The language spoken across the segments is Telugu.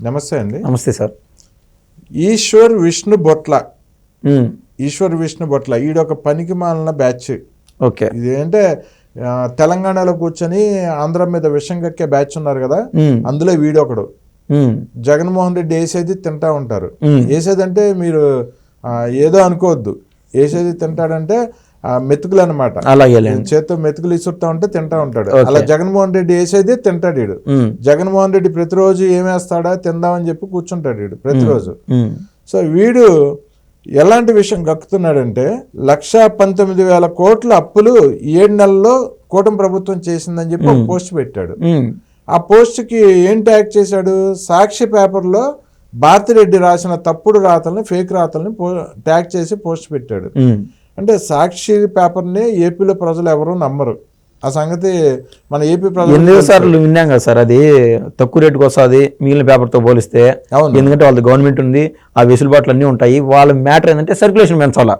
నమస్తే అండి. నమస్తే సార్. ఈశ్వర్ విష్ణు బొట్ల ఈడొక పనికి మాలిన బ్యాచ్. ఓకే, ఇదేంటే తెలంగాణలో కూర్చొని ఆంధ్ర మీద విషం కక్కే బ్యాచ్ ఉన్నారు కదా, అందులో వీడొకడు. జగన్మోహన్ రెడ్డి వేసేది తింటా ఉంటారు. వేసేదంటే మీరు ఏదో అనుకోవద్దు, వేసేది తింటాడంటే మెతుకులు అనమాట. చేత్తో మెతుకులు ఇసురుతా ఉంటే తింటా ఉంటాడు. అలా జగన్మోహన్ రెడ్డి వేసేది తింటాడు వీడు. జగన్మోహన్ రెడ్డి ప్రతిరోజు ఏమేస్తాడా తిందామని చెప్పి కూర్చుంటాడు వీడు ప్రతిరోజు. సో వీడు ఎలాంటి విషయం కక్కుతున్నాడంటే 1,19,000 కోట్ల అప్పులు 7 నెలల్లో కూటమి ప్రభుత్వం చేసిందని చెప్పి ఒక పోస్ట్ పెట్టాడు. ఆ పోస్ట్కి ఏం ట్యాగ్ చేశాడు? సాక్షి పేపర్లో భారతిరెడ్డి రాసిన తప్పుడు రాతల్ని, ఫేక్ రాతల్ని ట్యాగ్ చేసి పోస్ట్ పెట్టాడు. అంటే సాక్షి పేపర్ని ఏపీలో ప్రజలు ఎవరు నమ్మరు. ఆ సంగతి మన ఏపీ ప్రజలు ఎన్నిసార్లు విన్నాం కదా సార్. అది తక్కువ రేటుకి వస్తుంది మిగిలిన పేపర్తో పోలిస్తే. ఎందుకంటే వాళ్ళది గవర్నమెంట్ ఉంది, ఆ వెసులుబాట్లు అన్నీ ఉంటాయి. వాళ్ళ మ్యాటర్ ఏంటంటే సర్క్యులేషన్ పెంచాలా,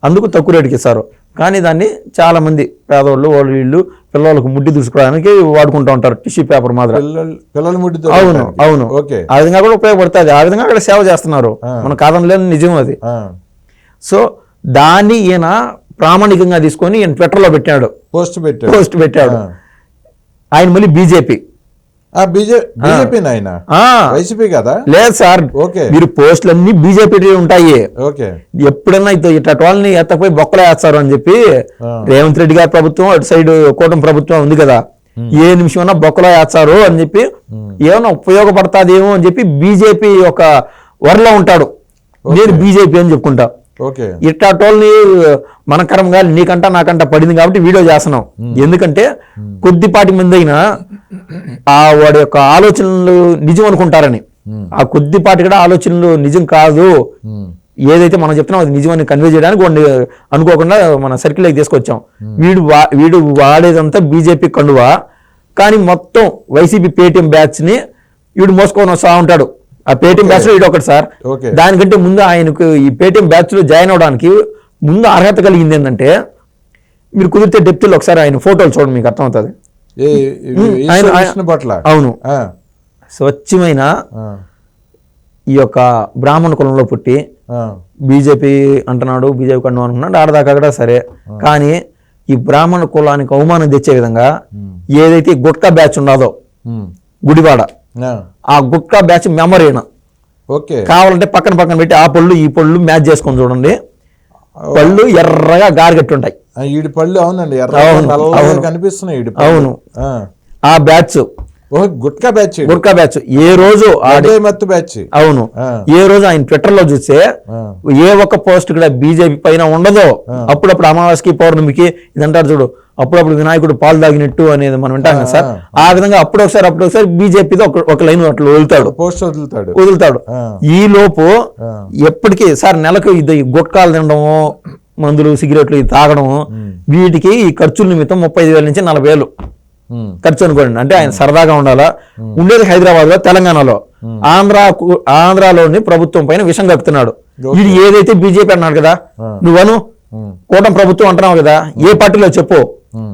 అందుకు తక్కువ రేటుకి ఇస్తారు. కానీ దాన్ని చాలా మంది పేదవాళ్ళు వీళ్ళు పిల్లలకు ముడ్డి దూసుకోవడానికి వాడుకుంటూ ఉంటారు. టిష్యూ పేపర్ మాత్రం పిల్లల ముడ్డి. అవును, ఆ విధంగా కూడా ఉపయోగపడుతుంది. ఆ విధంగా అక్కడ సేవ చేస్తున్నారు, మన కాదనలేని నిజం అది. సో దాన్ని ఈయన ప్రామాణికంగా తీసుకొని ఈయన ట్విట్టర్లో పెట్టాడు, పోస్ట్ పెట్టాడు. ఆయన మళ్ళీ బీజేపీ కదా లేదు సార్. మీరు పోస్టులు అన్ని బీజేపీ ఉంటాయి. ఎప్పుడన్నా ఇట్లా వాళ్ళని ఎత్తపోయి బొక్కలు వేస్తారు అని చెప్పి రేవంత్ రెడ్డి గారి ప్రభుత్వం, అటు సైడ్ కూటమి ప్రభుత్వం ఉంది కదా, ఏ నిమిషం బొక్కలో వేస్తారు అని చెప్పి ఏమన్నా ఉపయోగపడతాదేమో అని చెప్పి బీజేపీ ఒక వరలో ఉంటాడు. నేను బీజేపీ అని చెప్పుకుంటా. ఇట్లాటోళ్ళని మన కరంగా నీకంట నాకంట పడింది కాబట్టి వీడియో చేస్తున్నాం. ఎందుకంటే కొద్దిపాటి మంది అయినా వాడి యొక్క ఆలోచనలు నిజం అనుకుంటారని, ఆ కొద్దిపాటి కూడా ఆలోచనలు నిజం కాదు, ఏదైతే మనం చెప్తున్నాం అది నిజం అని కన్వే చేయడానికి వాడిని అనుకోకుండా మన సర్కిల్లోకి తీసుకొచ్చాం. వీడు వాడేదంతా బీజేపీ కండువా, కానీ మొత్తం వైసీపీ పేటీఎం బ్యాచ్ ని వీడు మోసుకొని వస్తా ఉంటాడు. ఆ పేటీఎం బ్యాచ్ లో ఇది ఒకటి సార్. దానికంటే ముందు ఆయనకు ఈ పేటీఎం బ్యాచ్ లో జాయిన్ అవడానికి ముందు అర్హత కలిగింది ఏంటంటే, మీరు కుదిరితే డెప్త్ లో ఒకసారి ఆయన ఫోటోలు చూడండి, మీకు అర్థమవుతుంది. అవును, స్వచ్ఛమైన ఈ యొక్క బ్రాహ్మణ కులంలో పుట్టి బీజేపీ అంటున్నాడు, బీజేపీ కండు అనుకున్నాడు, ఆడదాకా కూడా సరే. కానీ ఈ బ్రాహ్మణ కులానికి అవమానం తెచ్చే విధంగా ఏదైతే గుట్కా బ్యాచ్ ఉన్నదో గుడివాడ, ఆ గుట్కా బ్యాచ్ మెమరీనా కావాలంటే పక్కన పెట్టి ఆ పళ్ళు ఈ పళ్ళు మ్యాచ్ చేసుకొని చూడండి. పళ్ళు ఎర్రగా గారిగట్టి ఉంటాయి. ఈడి పళ్ళు అవునండి, కనిపిస్తున్నాయి. అవును, ఆ బ్యాచ్ గుట్కా బ్యాచ్ ఏ రోజు బ్యాచ్. అవును, ఏ రోజు ఆయన ట్విట్టర్ లో చూస్తే ఏ ఒక్క పోస్ట్ కూడా బీజేపీ పైన ఉండదో. అప్పుడప్పుడు అమావాస్యకి పౌర్ణమికి ఇదంటారు చూడు, అప్పుడప్పుడు వినాయకుడు పాలు తాగినట్టు అనేది మనం వింటాం కదా సార్. ఆ విధంగా అప్పుడొకసారి బీజేపీతో ఒక లైన్ అట్లా వదులుతాడు. ఈ లోపు ఎప్పటికీ సార్ నెలకు ఇది గుట్కాలు తినడము, మందులు సిగరెట్లు తాగడము, వీటికి ఈ ఖర్చుల నిమిత్తం 35,000 నుంచి 40,000 ఖర్చు అనుకోండి. అంటే ఆయన సరదాగా ఉండాలా. ఉండేది హైదరాబాద్ లో, తెలంగాణలో. ఆంధ్రాలోని ప్రభుత్వం పైన విషం కక్కుతున్నాడు. ఇది ఏదైతే బీజేపీ అన్నాడు కదా, నువ్వను కూటమి ప్రభుత్వం అంటున్నావు కదా, ఏ పార్టీలో చెప్పు,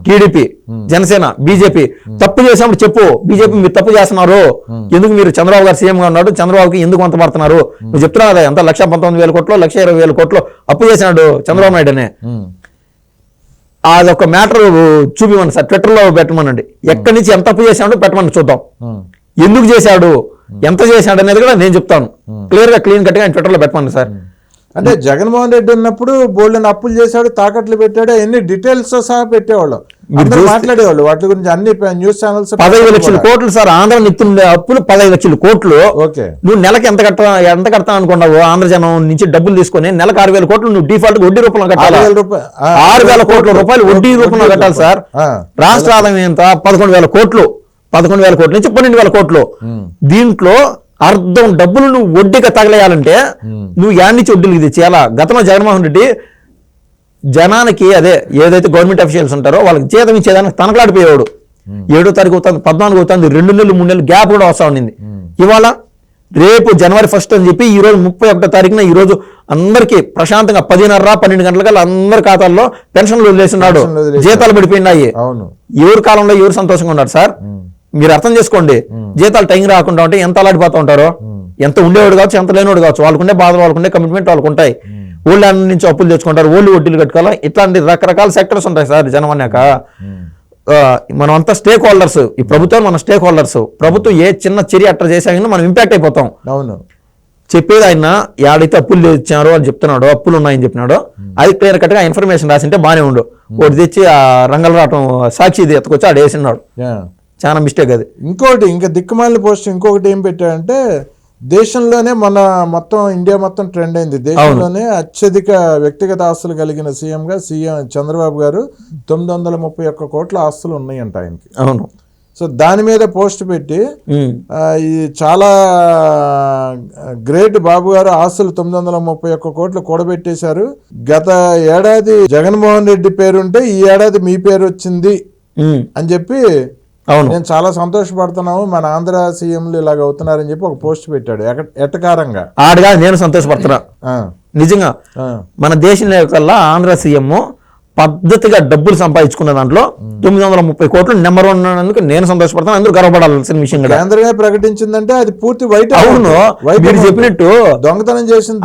టీడీపీ, జనసేన, బీజేపీ తప్పు చేసినప్పుడు చెప్పు, బీజేపీ మీరు తప్పు చేస్తున్నారు, ఎందుకు మీరు చంద్రబాబు గారు సీఎం గా ఉన్నాడు, చంద్రబాబుకి ఎందుకు అంత పడుతున్నారు, నువ్వు చెప్తున్నావు కదా ఎంత 1,19,000 కోట్లు 1,20,000 కోట్లు అప్పు చేసినాడు చంద్రబాబు నాయుడు అనే. అదొక మ్యాటర్ చూపిమని సార్, ట్విట్టర్ లో పెట్టమనండి. ఎక్కడి నుంచి ఎంత అప్పు చేశాడో పెట్టమని చూద్దాం, ఎందుకు చేశాడు, ఎంత చేశాడు అనేది కూడా నేను చెప్తాను. క్లీన్ కట్ గా ట్విట్టర్ లో పెట్టమని సార్. అంటే జగన్మోహన్ రెడ్డి ఉన్నప్పుడు బోల్డెన్ అప్పులు చేశాడు, తాకట్లు పెట్టాడు, ఎన్ని డీటెయిల్స్ సహా పెట్టేవాళ్ళు, మాట్లాడేవాళ్ళు వాటి గురించి. అన్ని న్యూస్ ఛానల్స్ 15 లక్షల కోట్లు సార్ ఆంధ్ర నిత్తుండే అప్పులు 15 లక్షల కోట్లు. నువ్వు నెలకి ఎంత కడతా అనుకున్నావు? ఆంధ్ర జనం నుంచి డబ్బులు తీసుకొని నెలకు 6,000 కోట్లు నువ్వు డిఫాల్ట్ వడ్డీ రూపంలో కట్టాలి. 6,000 కోట్ల రూపాయలు వడ్డీ రూపంలో కట్టాలి సార్. రాష్ట్ర ఆదాయం ఎంత? 11,000 కోట్లు. 11,000 కోట్ల నుంచి 12,000 కోట్లు. దీంట్లో అర్ధం డబ్బులు నువ్వు వడ్డీగా తగలేయాలంటే నువ్వు యాడ్ నుంచి వడ్డీలు ఇది చేయాలా. గతంలో జగన్మోహన్ రెడ్డి జనానికి ఏదైతే గవర్నమెంట్ అఫీషియల్స్ ఉంటారో వాళ్ళకి జీతం ఇచ్చేదానికి తనకలాడిపోయేవాడు. 7వ తారీఖు అవుతుంది, 14 అవుతుంది, 2 నెలలు 3 నెలలు గ్యాప్ కూడా వస్తా ఉండింది. ఇవాళ రేపు జనవరి 1 అని చెప్పి ఈ రోజు 31వ తారీఖున ఈ రోజు అందరికీ ప్రశాంతంగా 10:30-12 గంటలకల్లా అందరి ఖాతాల్లో పెన్షన్లు వదిలేస్తున్నాడు, జీతాలు పడిపోయినాయి. ఎవరి కాలంలో ఎవరు సంతోషంగా ఉన్నారు సార్? మీరు అర్థం చేసుకోండి, జీతాలు టైం రాకుండా ఉంటే ఎంత అలాడిపోతూ ఉంటారో, ఎంత ఉండేవాడు కావచ్చు, ఎంత లేనివాడు కావచ్చు, వాళ్ళకుండే బాధలు, వాళ్ళకుండే కమిట్మెంట్ వాళ్ళకు ఉంటాయి. ఊళ్ళో నుంచి అప్పులు తెచ్చుకుంటారు, ఊళ్ళు వడ్డీలు కట్టుకోవాలా, ఇట్లాంటి రకరకాల సెక్టర్స్ ఉంటాయి సార్ జనం అన్నాక. మనం అంతా స్టేక్ హోల్డర్స్, ఈ ప్రభుత్వం మన స్టేక్ హోల్డర్స్. ప్రభుత్వం ఏ చిన్న చర్య అట్లా చేసాక మనం ఇంపాక్ట్ అయిపోతాం. అవును, చెప్పేది ఆయన ఏడైతే అప్పులు తెచ్చారో అని చెప్తున్నాడో, అప్పులు ఉన్నాయని చెప్పినాడో, అది క్లియర్ కట్గా ఇన్ఫర్మేషన్ రాసింటే బాగానే ఉండు. ఒకటి తెచ్చి ఆ రంగల రావటం సాక్షి ఎత్తుకొచ్చి ఆడ వేసినాడు, చాలా మిస్టేక్ అది. ఇంకోటి ఇంకా దిక్కుమాలిన పోస్ట్ ఇంకొకటి ఏం పెట్టాడంటే, దేశంలోనే మొత్తం ఇండియా మొత్తం ట్రెండ్ అయింది. దేశంలోనే అత్యధిక వ్యక్తిగత ఆస్తులు కలిగిన సీఎం చంద్రబాబు గారు 931 కోట్ల ఆస్తులు ఉన్నాయంట ఆయనకి. అవును. సో దాని మీద పోస్ట్ పెట్టి ఇది చాలా గ్రేట్, బాబు గారు ఆస్తులు 931 కోట్లు కూడబెట్టేశారు. గత ఏడాది జగన్మోహన్ రెడ్డి పేరుంటే ఈ ఏడాది మీ పేరు వచ్చింది అని చెప్పి, నేను చాలా సంతోషపడుతున్నాము, మన ఆంధ్ర సీఎంలు ఇలాగ అవుతున్నారని చెప్పి ఒక పోస్ట్ పెట్టాడు ఎటకారంగా. ఆడగా నేను సంతోషపడుతున్నా నిజంగా. మన దేశంలో కల్లా ఆంధ్ర సీఎం పద్ధతిగా డబ్బులు సంపాదించుకున్న దాంట్లో 930 కోట్లు నెంబర్ 1 ఉన్నందుకు నేను సంతోషపడతాను. అందరూ గర్వపడాల్సిన విషయం కదా. కేంద్రమే ప్రకటించిందంటే అది పూర్తి వైట్. అవును, మీరు చెప్పినట్టు దొంగతనం చేసింది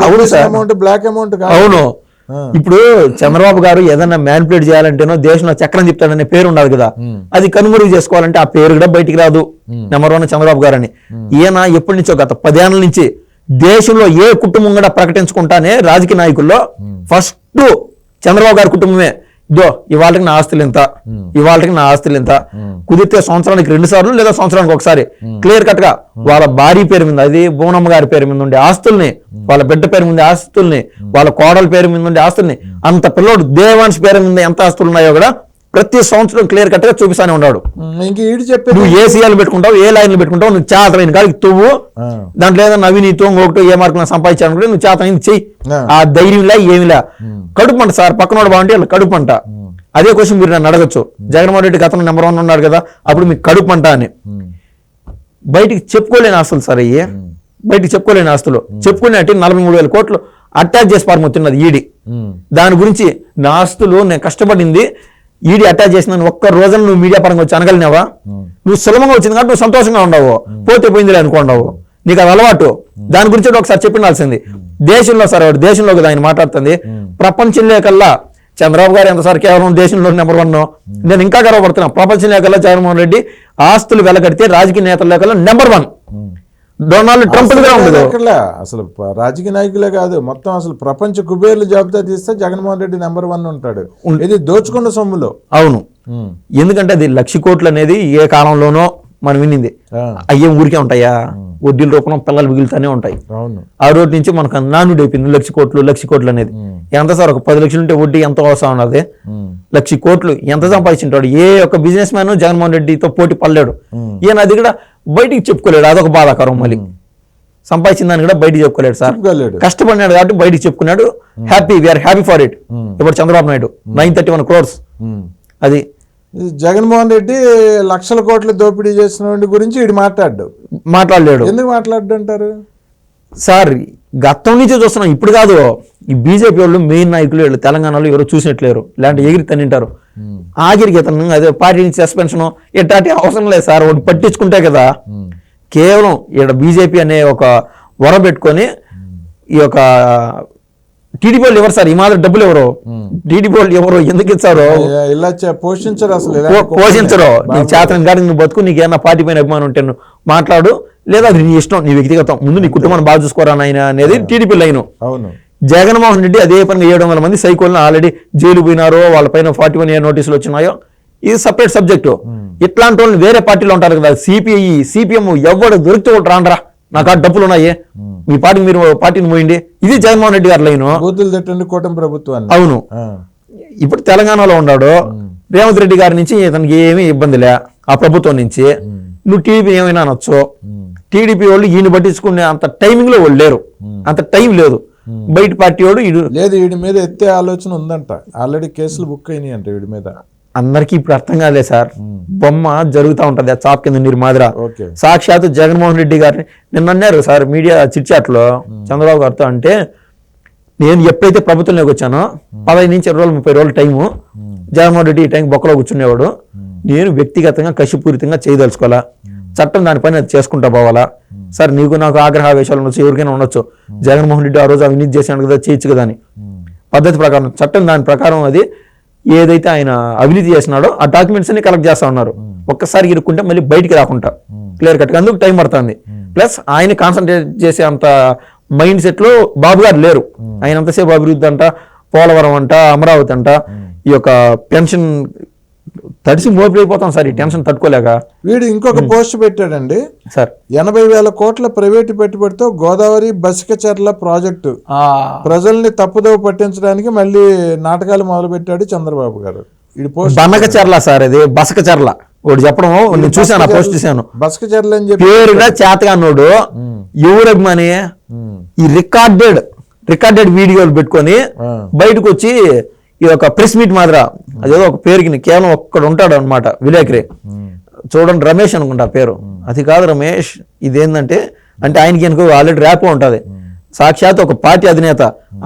అమౌంట్, బ్లాక్ అమౌంట్. అవును. ఇప్పుడు చంద్రబాబు గారు ఏదన్నా మ్యానిపులేట్ చేయాలంటేనో దేశంలో చక్రం చెప్తాడనే పేరు ఉండదు కదా, అది కనుమరుగు చేసుకోవాలంటే ఆ పేరు కూడా బయటికి రాదు. నెంబర్ 1 చంద్రబాబు గారు అని. ఈయన ఎప్పటి నుంచో గత 10 ఏళ్ల నుంచి దేశంలో ఏ కుటుంబం కూడా ప్రకటించుకుంటానే రాజకీయ నాయకుల్లో ఫస్ట్ చంద్రబాబు గారి కుటుంబమే. ఇదో ఇవాళకి నా ఆస్తులు ఎంత, ఇవాళకి నా ఆస్తులు ఎంత, కుదిరితే సంవత్సరానికి 2 సార్లు లేదా సంవత్సరానికి ఒకసారి క్లియర్ కట్ గా వాళ్ళ భార్య పేరు మీద, అది భువనమ్మ గారి పేరు మీద ఉండే ఆస్తుల్ని, వాళ్ళ బిడ్డ పేరు మీద ఆస్తుల్ని, వాళ్ళ కోడల పేరు మీద ఉండే ఆస్తుల్ని, అంత పిల్లోడు దేవాన్స్ పేరు మీద ఎంత ఆస్తులు ఉన్నాయో కూడా ప్రతి సంవత్సరం క్లియర్ కట్ గా చూపిస్తానే ఉన్నాడు. నువ్వు ఏ సీఎల్ పెట్టుకుంటావు, ఏ లైన్లు పెట్టుకుంటావు, నువ్వు చేతనైన కాడికి తువ్వు, దాంట్లో ఏదైనా అవినీతి ఇంకొకటి ఏ మార్కులు సంపాదించాలనుకుంటే నువ్వు చేతనైంది చెయ్యి. ఆ ధైర్యంలా ఏమిలా. కడుపు అంట సార్, పక్కనోడు బాగుంటే వాళ్ళ కడుపు అంట. అదే క్వశ్చన్ మీరు నన్ను అడగచ్చు, జగన్మోహన్ రెడ్డి గతంలో నెంబర్ 1 ఉన్నాడు కదా, అప్పుడు మీకు కడుపు అంట అని. బయటికి చెప్పుకోలేని ఆస్తులు సార్ అయ్యి, బయటికి చెప్పుకోలేని ఆస్తులు. చెప్పుకునేటి 43,000 కోట్లు అటాచ్ చేసి పారిపోతున్నది ఈడీ. దాని గురించి నా ఆస్తులు నేను కష్టపడింది ఈడీ అటాచ్ చేసిన ఒక్క రోజున నువ్వు మీడియా పరంగా వచ్చి అనగలినావా? నువ్వు సులభంగా వచ్చింది కాబట్టి నువ్వు సంతోషంగా ఉండవు, పోతే పోయిందిలే అనుకోండావు, నీకు అది అలవాటు. దాని గురించి ఒకసారి చెప్పిండాల్సింది. దేశంలో సార్ దేశంలో కదా ఆయన మాట్లాడుతుంది, ప్రపంచంలో కల్లా చంద్రబాబు గారు ఎంత సార్ కేవలం దేశంలో నెంబర్ 1. నేను ఇంకా గర్వపడుతున్నా, ప్రపంచంలో కల్లా జగన్మోహన్ రెడ్డి ఆస్తులు వెలగడితే రాజకీయ నేతల్లో కల్లా నెంబర్ 1 డొనాల్డ్ ట్రంప్ గా ఉండదు. అసలు రాజకీయ నాయకులే కాదు, మొత్తం అసలు ప్రపంచ కుబేర్లు జాబితా తీస్తే జగన్మోహన్ రెడ్డి నెంబర్ 1 ఉంటాడు. ఇది దోచుకున్న సొమ్ములో. అవును, ఎందుకంటే అది 1,00,000 కోట్లు అనేది ఏ కాలంలోనో మనం వినింది. అయ్యేం ఊరికే ఉంటాయా, వడ్డీల రూపంలో పిల్లలు మిగులుతూనే ఉంటాయి. ఆ రోజు నుంచి మనకు నానుడు అయిపోయింది 1,00,000 కోట్లు అనేది. ఎంత సార్, ఒక 10 లక్షలు ఉంటే వడ్డీ ఎంత అవసరం ఉన్నది? 1,00,000 కోట్లు ఎంత సంపాదించుంటాడు? ఏ ఒక్క బిజినెస్ మ్యాన్ జగన్మోహన్ రెడ్డితో పోటీ పడలేడు. ఈయన అది కూడా బయటికి చెప్పుకోలేడు, అదొక బాధాకరం. మళ్ళీ సంపాదించిన దాన్ని కూడా బయటికి చెప్పుకోలేడు సార్. కష్టపడినాడు కాబట్టి బయటికి చెప్పుకున్నాడు. Happy, we are happy for it. ఇప్పుడు చంద్రబాబు నాయుడు 931 crores. అది జగన్మోహన్ రెడ్డి 1,00,000 కోట్ల దోపిడీ చేసిన గురించి వీడు మాట్లాడలేడు. ఎందుకు మాట్లాడు అంటారు సార్? గతం నుంచి చూస్తున్నాం, ఇప్పుడు కాదు. ఈ బీజేపీ వాళ్ళు మెయిన్ నాయకులు వీళ్ళు తెలంగాణలో ఎవరు చూసినట్లేరు, లేదంటే ఎగిరి తనింటారు. ఆగిరికి అతను అదే పార్టీ నుంచి సస్పెన్షన్ ఎట్లాంటి అవసరం లేదు సార్. ఒకటి పట్టించుకుంటే కదా, కేవలం ఇక్కడ బీజేపీ అనే ఒక వర పెట్టుకొని ఈ యొక్క టీడీపీ వాళ్ళు ఎవరు సార్? ఈ మాదిరి డబ్బులు ఎవరు? టీడీపీ వాళ్ళు ఎవరు? ఎందుకు ఇచ్చారో పోషించరు, అసలు పోషించరు. నీకు చేతనం కాదు, నువ్వు బతుకు, నీకు ఏమన్నా పార్టీ పైన అభిమానం ఉంటే నువ్వు మాట్లాడు, లేదా అది నీ ఇష్టం, నీ వ్యక్తిగతం. ముందు నీ కుటుంబాన్ని బాగా చూసుకోరా నాయన అనేది టీడీపీ లైన్. అవును. జగన్మోహన్ రెడ్డి అదే పనిగా 700 మంది సైకోలను ఆల్రెడీ జైలు పోయినారో, వాళ్ళ పైన 41 నోటీసులు వచ్చినాయో, ఇది సపరేట్ సబ్జెక్టు. ఇట్లాంటి వాళ్ళు వేరే పార్టీలో ఉంటారు కదా, సిపిఐ, సిపిఎం, ఎవరు దొరికితే ఒకటి రాండ్రా, నాకు ఆ డబ్బులు ఉన్నాయి, మీ పార్టీకి మీరు పార్టీని పోయింది. ఇది జగన్మోహన్ రెడ్డి గారి లైన్. కూటమి ప్రభుత్వం. అవును. ఇప్పుడు తెలంగాణలో ఉన్నాడు రేవంత్ రెడ్డి గారి నుంచి ఇతనికి ఏమీ ఇబ్బందిలే, ఆ ప్రభుత్వం నుంచి. నువ్వు టీడీపీ ఏమైనా అనొచ్చు, టీడీపీ వాళ్ళు ఈయన పట్టించుకునే అంత టైమింగ్ లో వాళ్ళు లేరు, అంత టైం లేదు. బయట పార్టీ వాడు లేదు, వీడి మీద ఎత్తే ఆలోచన ఉందంట, ఆల్రెడీ కేసులు బుక్ అయినాయి అంట వీడి మీద. అందరికీ ఇప్పుడు అర్థం కాలే సార్, బొమ్మ జరుగుతూ ఉంటది ఆ చాప్ కింద నీరు మాదిర. సాక్షాత్ జగన్మోహన్ రెడ్డి గారిని నిన్న అన్నారు సార్ మీడియా చిట్చాట్లో చంద్రబాబు గారితో, అంటే నేను ఎప్పుడైతే ప్రభుత్వంలోకి వచ్చానో 15 నుంచి 20 రోజులు 30 రోజులు టైము జగన్మోహన్ రెడ్డి ఈ టైం బొక్కలో కూర్చునేవాడు, నేను వ్యక్తిగతంగా కసిపూరితంగా చేయదలుచుకోవాలా, చట్టం దాని పని అది చేసుకుంటా పోవాలా. సార్ నీకు నాకు ఆగ్రహావేశాలు ఉండొచ్చు, ఎవరికైనా ఉండొచ్చు. జగన్మోహన్ రెడ్డి ఆ రోజు అవినీతి చేశాడు కదా, చేయొచ్చు కదా అని పద్ధతి ప్రకారం చట్టం దాని ప్రకారం అది ఏదైతే ఆయన అవినీతి చేసినాడో ఆ డాక్యుమెంట్స్ అన్ని కలెక్ట్ చేస్తా ఉన్నారు. ఒక్కసారి ఇరుక్కుంటే మళ్ళీ బయటికి రాకుండా క్లియర్ కట్గా, అందుకు టైం పడుతుంది. ప్లస్ ఆయన కాన్సన్ట్రేట్ చేసే అంత మైండ్ సెట్ లో బాబు గారు లేరు. ఆయన అంతసేపు అభివృద్ధి అంట, పోలవరం అంట, అమరావతి అంట, ఈ యొక్క పెన్షన్ తడిసి మోపిపోతాం సార్ ఈ టెన్షన్ తట్టుకోలేక. వీడు ఇంకొక పోస్ట్ పెట్టాడండి సార్, 80,000 కోట్ల ప్రైవేటు పెట్టుబడితో గోదావరి బసికచెర్ల ప్రాజెక్టు ప్రజల్ని తప్పుదోవ పట్టించడానికి మళ్ళీ నాటకాలు మొదలు పెట్టాడు చంద్రబాబు గారు. ఇది పోస్ట్ బనకచెర్ల సార్, అది బసకచెర్ల ఒకటి చెప్పడం నేను చూసాను, ఆ పోస్ట్ చూసాను. బసకచెర్ల అని చెప్పి పేరుగా చేతగానోడు ఎవరు అభిమాని ఈ రికార్డెడ్ వీడియోలు పెట్టుకొని బయటకు వచ్చి ఈ యొక్క ప్రెస్ మీట్ మాదిరా, అదేదో ఒక పేరుకి కేవలం ఒక్కడు ఉంటాడు అనమాట విలేకరి, చూడండి రమేష్ అనుకుంటా పేరు, అది కాదు రమేష్. ఇదేంటంటే అంటే ఆయనకి అనుకో ఆల్రెడీ ర్యాప్ ఉంటుంది, సాక్షాత్ ఒక పార్టీ అధినేత,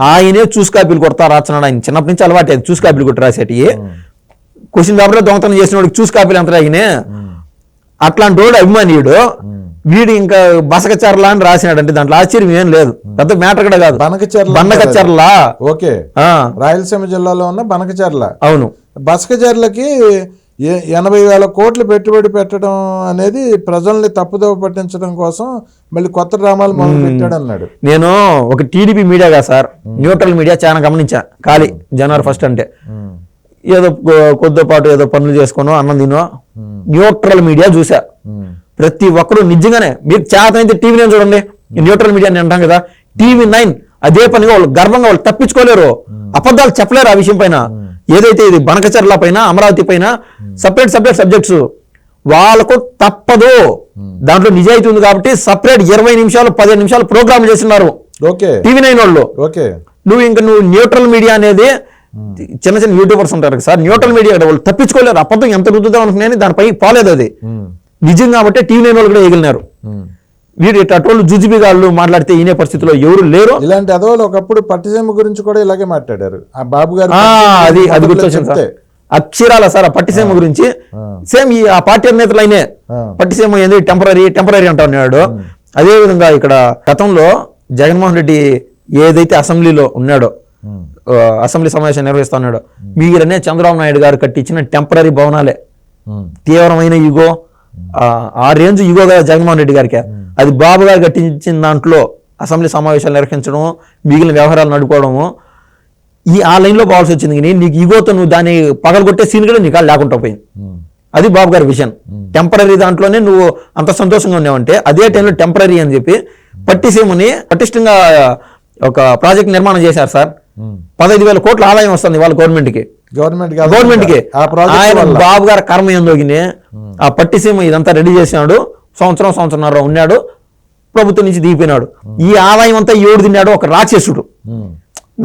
ఆయనే చూసి కాపీలు కొడతా రాస్తున్నాడు. ఆయన చిన్నప్పటి నుంచి అలవాటు అది చూసి కాపీలు కొట్టి రాసేటి. క్వశ్చన్ పేపర్లో దొంగతనం చేసిన వాడికి చూసి కాపీలు ఎంత రాగినే, అట్లాంటి వాడు అభిమానీయుడు. వీడు ఇంకా బసకచెర్ల అని రాసినాడు అంటే దాంట్లో ఆశ్చర్యం ఏం లేదు, పెద్ద మ్యాటర్ కూడా కాదు. బనకచెర్ల ఓకే, రాయలసీమ జిల్లాలో ఉన్న బనకచెర్ల. అవును, బసకచెర్లకి 80,000 కోట్లు పెట్టుబడి పెట్టడం అనేది ప్రజల్ని తప్పుదోవ పట్టించడం కోసం మళ్ళీ కొత్త డ్రామాలు మొదలు పెట్టాడు అన్నాడు. నేను ఒక టీడీపీ మీడియాగా సార్, న్యూట్రల్ మీడియా చాలా గమనించా. ఖాళీ జనవరి 1 అంటే ఏదో కొద్దిపాటు ఏదో పనులు చేసుకోను అన్నం తినో, న్యూట్రల్ మీడియా చూసా. ప్రతి ఒక్కరు నిజంగానే మీరు చేత అయితే టీవీ9 చూడండి, న్యూట్రల్ మీడియా అని అంటాం కదా, టీవీ9 అదే పనిగా వాళ్ళు గర్వంగా వాళ్ళు తప్పించుకోలేరు, అబద్ధాలు చెప్పలేరు ఆ విషయం పైన. ఏదైతే ఇది బనకచెర్ల పైన, అమరావతి పైన సపరేట్ సబ్జెక్ట్స్ వాళ్ళకు తప్పదు. దాంట్లో నిజాయితీ ఉంది కాబట్టి సపరేట్ 20 నిమిషాలు 15 నిమిషాలు ప్రోగ్రామ్ చేస్తున్నారు టీవీ9 వాళ్ళు. నువ్వు న్యూట్రల్ మీడియా అనేది చిన్న యూట్యూబర్స్ ఉంటారు సార్, న్యూట్రల్ మీడియా వాళ్ళు తప్పించుకోలేరు. అబద్ధం ఎంత రుద్దుదాం అనుకున్నాయని దానిపై పోలేదు, అది నిజం కాబట్టి టీవీ9 వాళ్ళు కూడా ఎగిలినారు. వీరు అటువంటి జుజుబిగాళ్ళు మాట్లాడితే ఈయనే పరిస్థితిలో ఎవరు లేరు. ఇలాంటి అదోలు ఒకప్పుడు పట్టిసీమ గురించి కూడా ఇలాగే మాట్లాడారు ఆ బాబు గారు. అది గుర్తొచ్చింది సార్, అక్షరాల సార్ ఆ పట్టిసీమ గురించి సేమ్ ఈ ఆ పార్టీ నేతలు అయినే పట్టిసీమ ఏంది టెంపరీ అంటా ఉన్నాడు. అదే విధంగా ఇక్కడ గతంలో జగన్మోహన్ రెడ్డి ఏదైతే అసెంబ్లీలో ఉన్నాడో, అసెంబ్లీ సమావేశం నిర్వహిస్తా ఉన్నాడో, మీరనే చంద్రబాబు నాయుడు గారు కట్టించిన టెంపరీ భవనాలే. తీవ్రమైన యుగో, ఆ రేంజ్ యుగో కదా జగన్మోహన్ రెడ్డి గారికి. అది బాబు గారు కట్టించిన దాంట్లో అసెంబ్లీ సమావేశాలు నిర్వహించడము, మిగిలిన వ్యవహారాలు నడుపుకోవడము, ఆ లైన్లో పోవాల్సి వచ్చింది. నీకు యుగోతో నువ్వు దాన్ని పగలగొట్టే సీన్ కూడా నీకు లేకుండా పోయింది. అది బాబు గారి విజన్. టెంపరీ దాంట్లోనే నువ్వు అంత సంతోషంగా ఉన్నావంటే అదే టైంలో టెంపరీ అని చెప్పి పట్టిసీమని పటిష్టంగా ఒక ప్రాజెక్ట్ నిర్మాణం చేశారు సార్. 15,000 కోట్ల ఆదాయం వస్తుంది వాళ్ళ గవర్నమెంట్కి. ఆయన బాబు గారి కర్మ ఏందోగిని ఆ పట్టిసీమ ఇదంతా రెడీ చేసినాడు, సంవత్సరంన్నర ఉన్నాడు, ప్రభుత్వం నుంచి దిగిపోయినాడు. ఈ ఆదాయం అంతా ఏడు తిన్నాడు ఒక రాక్షసుడు.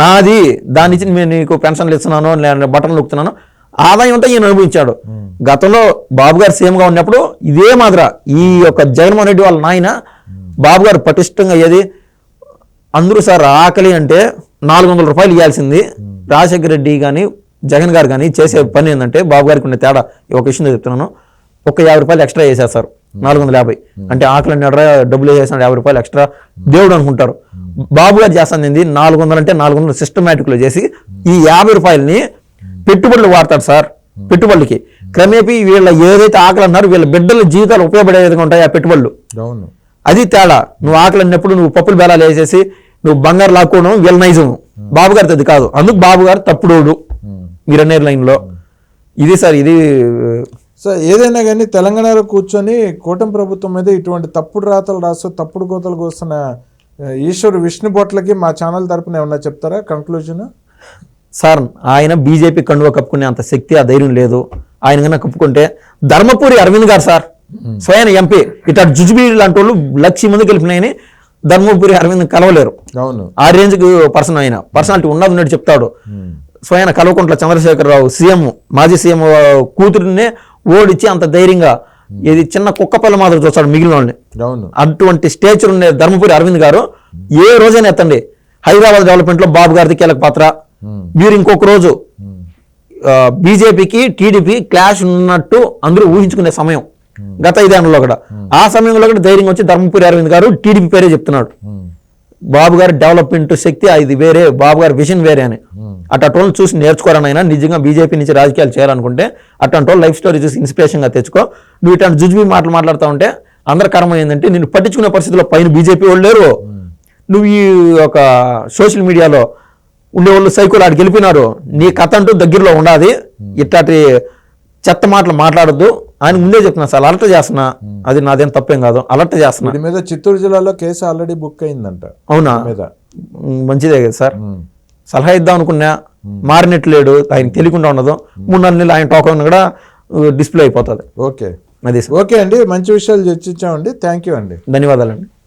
నాది దాని నుంచి నేను నీకు పెన్షన్లు ఇస్తున్నాను, నేను బట్టలు నొక్కుతున్నాను, ఆదాయం అంతా ఈయన అనుభవించాడు. గతంలో బాబు గారు సీఎంగా ఉన్నప్పుడు ఇదే మాదిర ఈ యొక్క జగన్మోహన్ రెడ్డి వాళ్ళ నాయన బాబు గారు పటిష్టంగా ఏది అందరూ సార్ ఆకలి అంటే 400 రూపాయలు ఇవ్వాల్సింది. రాజశేఖర రెడ్డి కానీ జగన్ గారు కానీ చేసే పని ఏంటంటే బాబు గారికి ఉన్న తేడా ఒక విషయం చెప్తున్నాను, ఒక 50 రూపాయలు ఎక్స్ట్రా వేసేస్తారు, 450. అంటే ఆకలి అన్నాడు డబ్బులు వేసేసినాడు, 50 రూపాయలు ఎక్స్ట్రా దేవుడు అనుకుంటారు. బాబు గారు చేస్తుంది 400 అంటే 400 సిస్టమేటిక్లో చేసి ఈ 50 రూపాయలని పెట్టుబడులు వాడతాడు సార్. పెట్టుబడులకి క్రమేపీ వీళ్ళ ఏదైతే ఆకలి అన్నారు వీళ్ళ బిడ్డల జీవితాలు ఉపయోగపడే విధంగా ఉంటాయి ఆ పెట్టుబడులు. అది తేడా. నువ్వు ఆకలి అన్నప్పుడు నువ్వు పప్పులు బేలాలు వేసేసి నువ్వు బంగారు లాక్కోవడం వీళ్ళ నైజం. బాబు గారితో అది కాదు. అందుకు బాబు గారు తప్పుడోడు మీరన్నేర్ లైన్లో. ఇది సార్, ఇది సార్ ఏదైనా కానీ తెలంగాణలో కూర్చొని కూటమి ప్రభుత్వం మీద ఇటువంటి తప్పుడు రాతలు రాస్తూ తప్పుడు కోతలు కోస్తున్న ఈశ్వర్ విష్ణు బొట్లకి మా ఛానల్ తరపున ఏమన్నా చెప్తారా కంక్లూజన్? సార్ ఆయన బీజేపీ కండువా కప్పుకునే అంత శక్తి ఆ ధైర్యం లేదు. ఆయన కన్నా కప్పుకుంటే ధర్మపురి అరవింద్ గారు సార్ స్వయం ఎంపీ ఇట్లా జుజుబీ లాంటి వాళ్ళు 1,00,000 మంది గెలిపినాయని ధర్మపురి అరవింద్ కలవలేరు. ఆ రేంజ్కి పర్సన్ ఆయన పర్సనాలిటీ ఉన్నట్టు చెప్తాడు. స్వయం కల్వకుంట్ల చంద్రశేఖరరావు సీఎం మాజీ సీఎం కూతురునే ఓడిచ్చి అంత ధైర్యంగా ఇది చిన్న కుక్కపల్ల మాదిరి చూస్తాడు మిగిలిన వాళ్ళని. అటువంటి స్టేచర్ ఉండే ధర్మపురి అరవింద్ గారు ఏ రోజైనా ఎత్తండి హైదరాబాద్ డెవలప్మెంట్ లో బాబు గారిది కీలక పాత్ర. మీరు ఇంకొక రోజు బీజేపీకి టీడీపీ క్లాష్ ఉన్నట్టు అందరూ ఊహించుకునే సమయం గత 5 ఏళ్లలో కూడా. ఆ సమయంలో కూడా ధైర్యం వచ్చి ధర్మపురి అరవింద్ గారు టీడీపీ పేరే చెప్తున్నాడు. బాబు గారి డెవలప్మెంట్ శక్తి ఇది వేరే, బాబు గారి విజన్ వేరే అని. అట్టోళ్ళని చూసి నేర్చుకోరనైనా నిజంగా బీజేపీ నుంచి రాజకీయాలు చేయాలనుకుంటే అట్టంటో లైఫ్ స్టోరీ చూసి ఇన్స్పిరేషన్గా తెచ్చుకో. నువ్వు ఇట్లాంటి జుజుబీ మాటలు మాట్లాడుతూ ఉంటే అందరి కారణం ఏంటంటే నిన్ను పట్టించుకునే పరిస్థితిలో పైన బీజేపీ వాళ్ళు లేరు. నువ్వు ఈ ఒక సోషల్ మీడియాలో ఉండేవాళ్ళు సైకోలు ఆడికి వెళ్ళిపోయినారు. నీ కథ అంటూ దగ్గరలో ఉండాలి. ఇట్లాంటి చెత్త మాటలు మాట్లాడద్దు ఆయన ముందే చెప్తున్నా సార్, అలర్ట్ చేస్తున్నా. అది నాదేం తప్పేం కాదు, అలర్ట్ చేస్తున్నా. దీని మీద చిత్తూరు జిల్లాలో కేసు ఆల్రెడీ బుక్ అయిందంట. అవునా? మంచిదే కదా సార్. సలహా ఇద్దాం అనుకున్నా, మారినట్లేడు, ఆయన తెలియకుండా ఉండదు. 3-4 నెలలు ఆయన టోకన్ కూడా డిస్ప్లే అయిపోతుంది. ఓకే, అది సార్. ఓకే అండి, మంచి విషయాలు చర్చించామండి. థ్యాంక్ యూ అండి. ధన్యవాదాలండి.